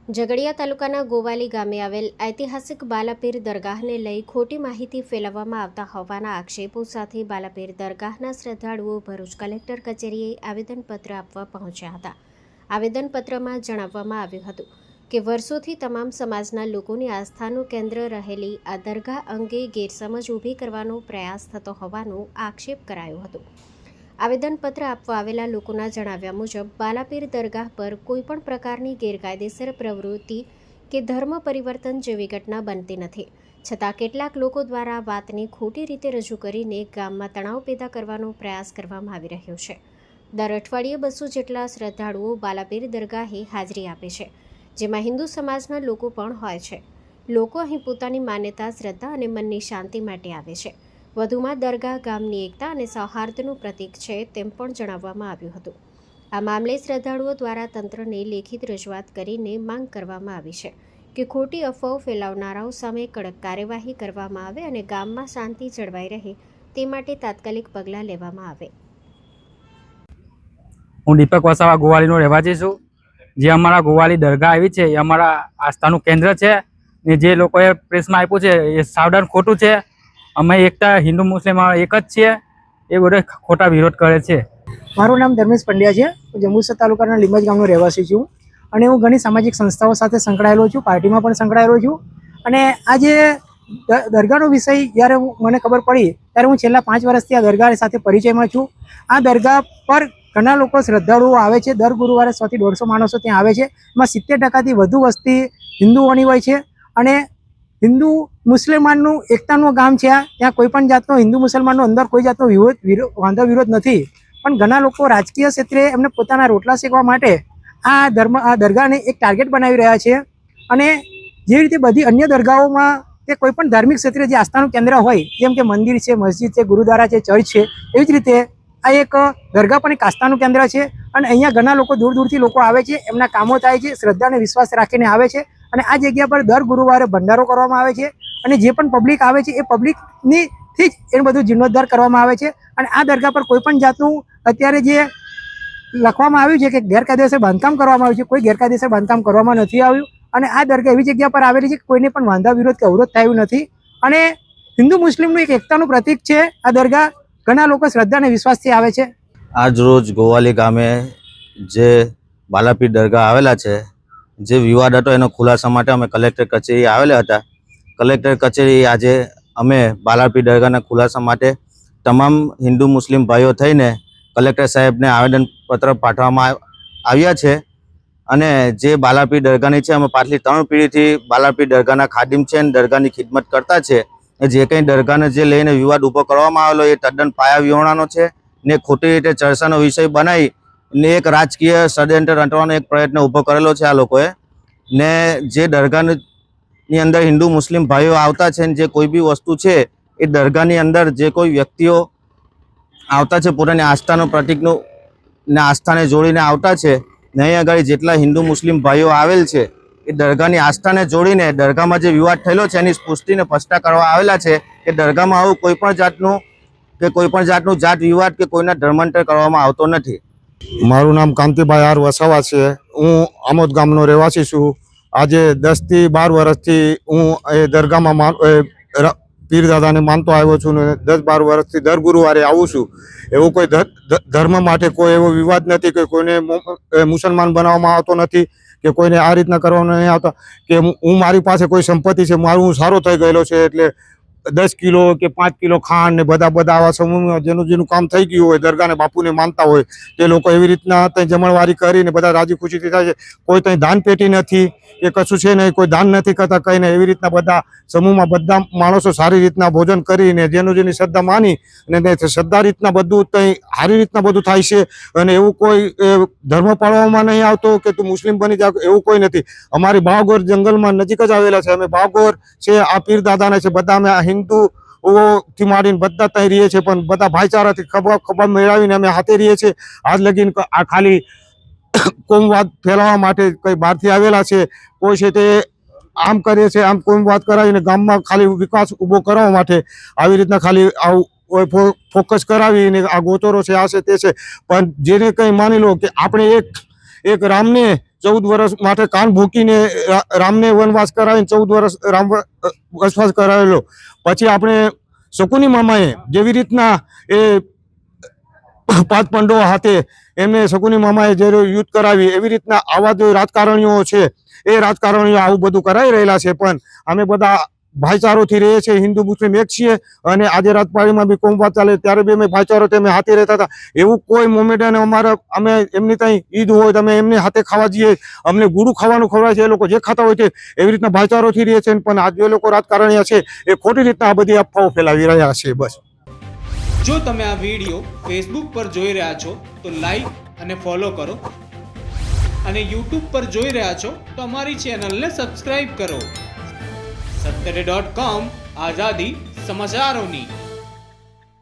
ઝઘડિયા તાલુકાના ગોવાલી ગામે આવેલ ઐતિહાસિક બાલાપીર દરગાહને લઈ ખોટી માહિતી ફેલાવવામાં આવતા હોવાના આક્ષેપો સાથે બાલાપીર દરગાહના શ્રદ્ધાળુઓ ભરૂચ કલેક્ટર કચેરીએ આવેદનપત્ર આપવા પહોંચ્યા હતા। આવેદનપત્રમાં જણાવવામાં આવ્યું હતું કે વર્ષોથી તમામ સમાજના લોકોની આસ્થાનું કેન્દ્ર રહેલી આ દરગાહ અંગે ગેરસમજ ઊભી કરવાનો પ્રયાસ થતો હોવાનો આક્ષેપ કરાયો હતો। આવેદનપત્ર આપવા આવેલા લોકોના જણાવ્યા મુજબ બાલાપીર દરગાહ પર કોઈપણ પ્રકારની ગેરકાયદેસર પ્રવૃત્તિ કે ધર્મ પરિવર્તન જેવી ઘટના બનતી નથી, છતાં કેટલાક લોકો દ્વારા વાતને ખોટી રીતે રજૂ કરીને ગામમાં તણાવ પેદા કરવાનો પ્રયાસ કરવામાં આવી રહ્યો છે। દર અઠવાડિયે 200 જેટલા શ્રદ્ધાળુઓ બાલાપીર દરગાહે હાજરી આપે છે, જેમાં હિન્દુ સમાજના લોકો પણ હોય છે। લોકો અહીં પોતાની માન્યતા, શ્રદ્ધા અને મનની શાંતિ માટે આવે છે। વધુમાં દરગાહ ગામની એકતા અને સૌહાર્દનું પ્રતીક છે તેમ પણ જણાવવામાં આવ્યું હતું। આ મામલે શ્રદ્ધાળુઓ દ્વારા તંત્રને લેખિત રજૂઆત કરીને માંગ કરવામાં આવી છે કે ખોટી અફવાઓ ફેલાવનારાઓ સામે કડક કાર્યવાહી કરવામાં આવે અને ગામમાં શાંતિ જળવાઈ રહે તે માટે તાત્કાલિક પગલાં લેવામાં આવે। હું દીપક વસાવા ગોવાલીનો રહેવાસી છું। જે અમારા ગોવાલી દરગાહ આવી છે એ અમારા આસ્થાનું કેન્દ્ર છે ને જે લોકોએ પ્રેસમાં આપ્યું છે એ સાવધાન ખોટું છે। અમે એકતા હિન્દુ મુસ્લિમ એક જ છીએ, એ બધો ખોટા વિરોધ કરે છે। મારું નામ ધર્મેશ પંડ્યા છે। હું જંબુસર તાલુકાના લીંબજ ગામનો રહેવાસી છું અને હું ઘણી સામાજિક સંસ્થાઓ સાથે સંકળાયેલો છું, પાર્ટીમાં પણ સંકળાયેલો છું। અને આ જે દરગાહનો વિષય જ્યારે મને ખબર પડી ત્યારે હું છેલ્લા 5 વર્ષથી આ દરગાહ સાથે પરિચયમાં છું। આ દરગાહ પર ઘણા લોકો શ્રદ્ધાળુઓ આવે છે। દર ગુરુવારે 100 થી 150 માણસો ત્યાં આવે છે। એમાં 70% વધુ વસ્તી હિન્દુઓની હોય છે અને હિન્દુ મુસલમાનનું એકતાનું ગામ છે। ત્યાં કોઈ પણ જાતનો હિન્દુ મુસલમાનનો અંદર કોઈ જાતનો વાંધો વિરોધ નથી, પણ ઘણા લોકો રાજકીય ક્ષેત્રે એમને પોતાના રોટલા શેકવા માટે આ દરગાહને એક ટાર્ગેટ બનાવી રહ્યા છે। અને જે રીતે બધી અન્ય દરગાહોમાં કે કોઈ પણ ધાર્મિક ક્ષેત્રે જે આસ્થાનું કેન્દ્ર હોય, જેમ કે મંદિર છે, મસ્જિદ છે, ગુરુદ્વારા છે, ચર્ચ છે, એવી જ રીતે આ એક દરગાહ પણ એક આસ્થાનું કેન્દ્ર છે। અને અહીંયા ઘણા લોકો દૂર દૂરથી લોકો આવે છે, એમના કામો થાય છે, શ્રદ્ધા અને વિશ્વાસ રાખીને આવે છે। અને આ જગ્યા પર દર ગુરુવારે ભંડારો કરવામાં આવે છે અને જે પણ પબ્લિક આવે છે એ પબ્લિકની થી જ એ બધું જીર્ણોદ્ધાર કરવામાં આવે છે। અને આ દરગાહ પર કોઈ પણ જાતનું અત્યારે જે લખવામાં આવ્યું છે કે ગેરકાયદેસર બાંધકામ કરવામાં આવ્યું છે, કોઈ ગેરકાયદેસર બાંધકામ કરવામાં નથી આવ્યું। અને આ દરગાહ એવી જગ્યા પર આવેલી છે કે કોઈને પણ વાંધા વિરોધ કે અવરોધ થયું નથી અને હિન્દુ મુસ્લિમનું એક એકતાનું પ્રતીક છે આ દરગાહ। ઘણા લોકો શ્રદ્ધા અને વિશ્વાસથી આવે છે। આજ રોજ ગોવાલી ગામે જે બાલાપીર દરગાહ આવેલા છે, જે વિવાદ હતો એનો ખુલાસા માટે અમે કલેક્ટર કચેરી આવેલા હતા। કલેક્ટર કચેરી આજે અમે બાલાપીર દરગાહના ખુલાસા માટે તમામ હિન્દુ મુસ્લિમ ભાઈઓ થઈને કલેક્ટર સાહેબને આવેદનપત્ર પાઠવવામાં આવ્યા છે। અને જે બાલાપીર દરગાહની છે, અમે પાછલી 3 પેઢીથી બાલાપીર દરગાહના ખાદિમ છે અને દરગાહની ખિદમત કરતા છે। જે કંઈ દરગાહને જે લઈને વિવાદ ઊભો કરવામાં આવેલો એ તદ્દન પાયા વિહોણાનો છે ને ખોટી રીતે ચર્ચાનો વિષય બનાવી ને એક રાજકીય ષડયંત્ર રચવાનો એક પ્રયત્ન ઊભો કરેલો છે આ લોકોએ। ને જે દરગાહની અંદર હિન્દુ મુસ્લિમ ભાઈઓ આવતા છે ને જે કોઈ બી વસ્તુ છે એ દરગાહની અંદર જે કોઈ વ્યક્તિઓ આવતા છે પોતાની આસ્થાનું પ્રતીકનું ને આસ્થાને જોડીને આવતા છે ને અહીં આગળ જેટલા હિન્દુ મુસ્લિમ ભાઈઓ આવેલ છે એ દરગાહની આસ્થાને જોડીને દરગાહમાં જે વિવાદ થયેલો છે એની પુષ્ટિને સ્પષ્ટતા કરવા આવેલા છે કે દરગાહમાં આવું કોઈ પણ જાતનું જાત વિવાદ કે કોઈના ધર્માંતર કરવામાં આવતો નથી। મારું નામ કાંતિભાઈ આર વસાવા છે। હું આમોદ ગામનો રહેવાસી છું। આજે 10 થી 12 વર્ષથી હું એ દરગાહમાં પીરદાદાને માનતો આવ્યો છું ને 10-12 વર્ષથી દર ગુરુવારે આવું છું। એવું કોઈ ધર્મ માટે કોઈ એવો વિવાદ નથી કે કોઈને મુસલમાન બનાવવામાં આવતો નથી કે કોઈને આ રીતના કરવામાં નહીં આવતા કે હું મારી પાસે કોઈ સંપત્તિ છે, હું સારો થઈ ગયેલો છે એટલે 10 કિલો કે 5 કિલો ખાંડ ને બધા આવા સમૂહમાં જેનું કામ થઈ ગયું હોય, દરગાહને બાપુને માનતા હોય તે લોકો એવી રીતના ત્યાં જમણવારી કરીને બધા રાજી ખુશીથી થાય છે। કોઈ ત્યાં દાન પેટી નથી એ કશું છે નહીં, કોઈ દાન નથી કરતા કંઈ નહીં। એવી રીતના બધા સમૂહમાં બધા માણસો સારી રીતના ભોજન કરીને જેની શ્રદ્ધા માની અને શ્રદ્ધા રીતના બધું ત્યાં સારી રીતના બધું થાય છે। અને એવું કોઈ ધર્મ પાળવામાં નહીં આવતો કે તું મુસ્લિમ બની જા, એવું કોઈ નથી। અમારી બાવગોર જંગલમાં નજીક જ આવેલા છે। અમે બાવગોર છે, આ પીર દાદાને છે, બધા અમે હિન્દુથી માંડીને બધા ત્યાં રહીએ છીએ, પણ બધા ભાઈચારાથી ખભા મેળવીને અમે હાથે રહીએ છીએ। આજ લગીન આ ખાલી કોમવાદ ફેલાવવા માટે કઈ બહારથી આવેલા છે, કોઈ છે તે આમ કરે છે, આમ કોમવાદ કરાવીને ગામમાં ખાલી વિકાસ ઊભો કરવા માટે આવી રીતના ખાલી આવું ફોકસ કરાવીને આ ગોચરો છે, આ છે તે છે। પણ જેને કંઈ માની લો કે આપણે એક રામને 14 વર્ષ માટે કાન ભૂકીને રામને વનવાસ કરાવીને 14 વર્ષ રામ વનવાસ કરાવેલો. પછી આપણે શકુની મામાએ જેવી રીતના એ 5 પાંડવો હાથે એમને શકુની મામાએ જે યુદ્ધ કરાવી, એવી રીતના આવા જે રાજકારણીઓ છે એ રાજકારણીઓ આવું બધું કરાવી રહેલા છે. પણ અમે બધા ભાઈચારોથી રહીએ છીએ, હિન્દુ મુસ્લિમ એક છીએ. અને આજે રાજપાળીમાં બી કોમવાદ ચાલે ત્યારે બી અમે ભાઈચારોથી અમે હાથે રહેતા હતા. એવું કોઈ મોમેન્ટ અને અમે એમની ત્યાં ઈદ હોય તો અમે એમની હાથે ખાવા જઈએ, અમને ગુરુ ખાવાનું ખવડાવે છે, એ લોકો જે ખાતા હોય છે એવી રીતના ભાઈચારોથી રહીએ છીએ. પણ આ જે લોકો રાજકારણીઓ છે એ ખોટી રીતના આ બધી અફવાઓ ફેલાવી રહ્યા છે. બસ. જો તમે આ વિડીયો ફેસબુક પર જોઈ રહ્યા છો તો લાઈક અને ફોલો કરો, અને યુટ્યુબ પર જોઈ રહ્યા છો તો અમારી ચેનલને સબસ્ક્રાઇબ કરો. સત્તરે.com આઝાદી સમાચારોની.